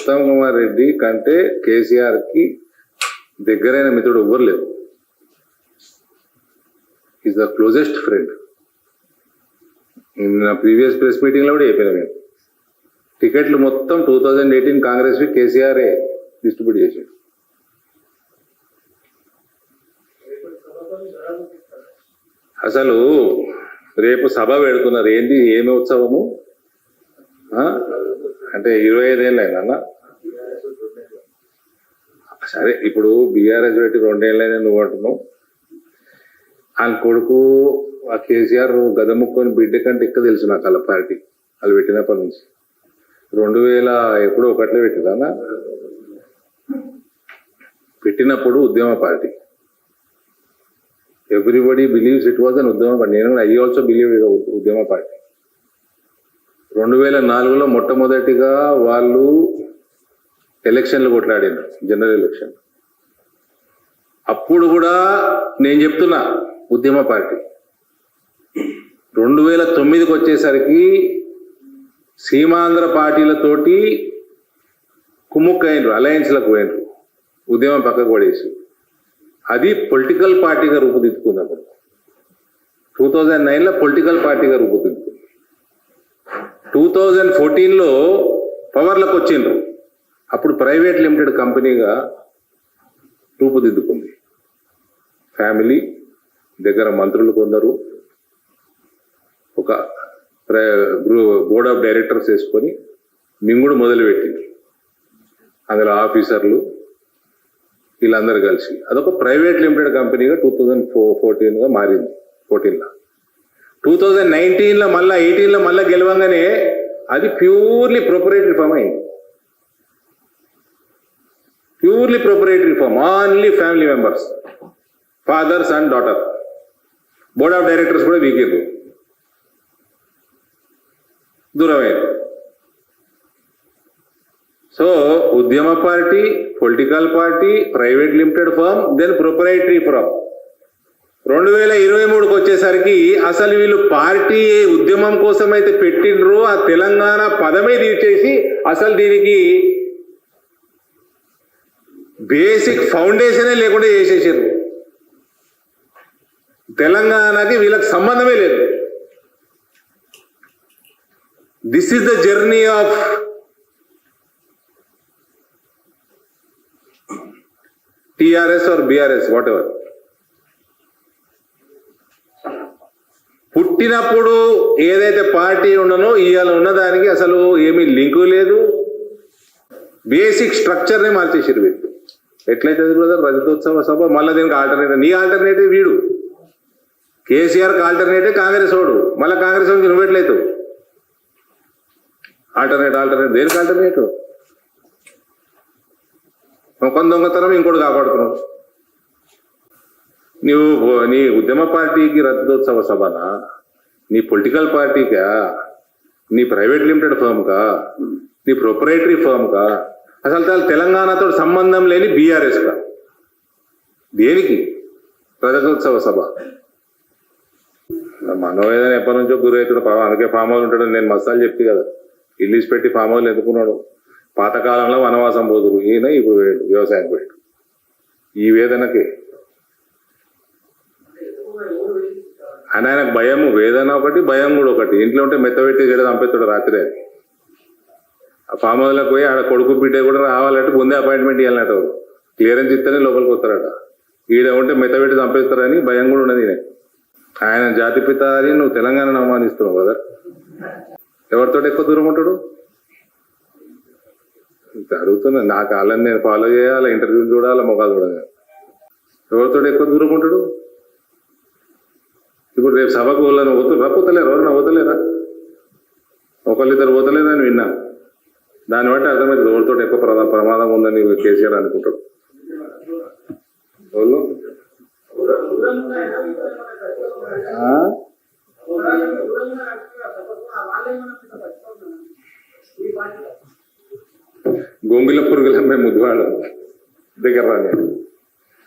ఉత్తమ్ కుమార్ రెడ్డి కంటే కేసీఆర్ కి దగ్గరైన మిత్రుడు ఎవ్వరు లేరు. Is the closest friend. నా ప్రీవియస్ ప్రెస్ మీటింగ్ లో కూడా చెప్పిన మేము టికెట్లు మొత్తం 2018 కాంగ్రెస్ వి కేసీఆర్ డిస్ట్రిబ్యూట్ చేశాడు. అసలు రేపు సభ పెడుతున్నారు, ఏంది ఏమి ఉత్సవము అంటే 25 ఏళ్ళు అయిందన్న. సరే ఇప్పుడు బీఆర్ఎస్ పెట్టి 2 ఏళ్ళైనా నువ్వు అంటున్నావు. ఆయన కొడుకు ఆ కేసీఆర్ గదముక్కొని బిడ్డ కంటే ఎక్కువ తెలుసు నాకు వాళ్ళ పార్టీ వాళ్ళు పెట్టినప్పటి నుంచి. 2000 ఎప్పుడో ఒకట్లో పెట్టిందన్న. పెట్టినప్పుడు ఉద్యమ party, everybody believes it was an ఉద్యమ పార్టీ. నేను ఐ ఆల్సో బిలీవ్ ఉద్యమ పార్టీ. 2004లో మొట్టమొదటిగా వాళ్ళు ఎలక్షన్లు కొట్లాడారు, జనరల్ ఎలక్షన్. అప్పుడు కూడా నేను చెప్తున్నా ఉద్యమ పార్టీ. 2009కి వచ్చేసరికి సీమాంధ్ర పార్టీలతోటి కుమ్ముక్కైనరు, అలయన్స్లకు పోయినరు, ఉద్యమం పక్కకు పడేసి. అది పొలిటికల్ పార్టీగా రూపుదిద్దుకున్నప్పుడు 2009లో పొలిటికల్ పార్టీగా రూపుదిద్దుకుంది. 2014లో పవర్లకు వచ్చిండ్రు, అప్పుడు ప్రైవేట్ లిమిటెడ్ కంపెనీగా రూపుదిద్దుకుంది. ఫ్యామిలీ దగ్గర మంత్రులు కొందరు, ఒక బోర్డ్ ఆఫ్ డైరెక్టర్స్ వేసుకొని మింగుడు మొదలుపెట్టింది. అందులో ఆఫీసర్లు వీళ్ళందరూ కలిసి అదొక ప్రైవేట్ లిమిటెడ్ కంపెనీగా 2014గా మారింది. 14లో 2019లో మళ్ళా 18లో మళ్ళా గెలవంగానే అది ప్యూర్లీ ప్రొపరేటరీ ఫామ్ అయింది. Purely proprietary firm, only family members, father son daughter. Board of directors కూడా వీకెందు దూరమయ్యారు. సో ఉద్యమ party, political party, private limited firm, then proprietary firm. 2023కి వచ్చేసరికి అసలు వీళ్ళు పార్టీ ఉద్యమం కోసం అయితే పెట్టినరో ఆ తెలంగాణ పదమే తీసేసి అసలు దీనికి బేసిక్ ఫౌండేషనే లేకుండా చేసేసారు. తెలంగాణకి వీళ్ళకి సంబంధమే లేదు. This is the journey of TRS or BRS, whatever. పుట్టినప్పుడు ఏదైతే పార్టీ ఉండనో ఇవాళ ఉన్నదానికి అసలు ఏమీ లింకు లేదు. బేసిక్ స్ట్రక్చర్నే మార్చేసారు వీళ్ళు. ఎట్లయితే బ్రదర్ రజతోత్సవ సభ, మళ్ళీ దీనికి ఆల్టర్నేటివ్, నీ ఆల్టర్నేటివ్ వీడు, కేసీఆర్కి ఆల్టర్నేటివ్ కాంగ్రెస్ వాడు, మళ్ళీ కాంగ్రెస్ వాడికి నువ్వెట్లయితావు ఆల్టర్నేటివ్ దేనికి ఆల్టర్నేటివ్? ఒక దొంగతనం ఇంకోటి కాపాడుతున్నావు. నువ్వు నీ ఉద్యమ పార్టీకి రజతోత్సవ సభనా, నీ పొలిటికల్ పార్టీకా, నీ ప్రైవేట్ లిమిటెడ్ ఫర్మ్కా, నీ ప్రొపరేటరీ ఫర్మ్కా, అసలు తెలంగాణతో సంబంధం లేని బీఆర్ఎస్కా, దేనికి రజతోత్సవ సభ? మనోవేదన ఎప్పటి నుంచో గురవుతాడు, అందుకే ఫామ్ హౌస్ ఉంటాడు. నేను మసాలు చెప్తే కదా, ఇల్లీస్ పెట్టి ఫామ్ హౌస్ ఎందుకున్నాడు. పాతకాలంలో వనవాసం పోదురు, ఈయన ఇప్పుడు పోయాడు వ్యవసాయం పోయాడు. ఈ వేదనకి అని ఆయనకు భయము, వేదన ఒకటి, భయం కూడా ఒకటి. ఇంట్లో ఉంటే మెత్తబెట్టి చెడు చంపేస్తాడు రాత్రి. ఆ ఫామ్ హౌస్లోకి పోయి ఆడ కొడుకు బిడ్డ కూడా రావాలంటే ముందే అపాయింట్మెంట్ ఇవ్వాలంట, క్లియరెన్స్ ఇస్తేనే లోపలికి వస్తారట. ఈడ ఉంటే మెత్తబెట్టి చంపేస్తారని భయం కూడా ఉన్నది. ఆయన జాతిపిత అని నువ్వు తెలంగాణను అవమానిస్తున్నావు కదా. ఎవరితో ఎక్కువ దూరం ఉంటాడు అడుగుతున్నా. నాకు వాళ్ళని నేను ఫాలో చేయాలి, ఇంటర్వ్యూలు చూడాలి, మొఖాలు చూడాలి. ఎవరితో ఎక్కువ దూరం ఉంటాడు? ఇప్పుడు రేపు సభకు వాళ్ళని పోతలేరు, ఎవరైనా పోతలేరా? ఒకళ్ళిద్దరు పోతలేదని విన్నా. దాన్ని బట్టి అర్థమైంది ఎవరితో ఎక్కువ ప్రమాదం ఉందని కేసీఆర్ అనుకుంటాడు. వాళ్ళు గొంగిల పురుగుల ముద్దువాడు దగ్గర రాని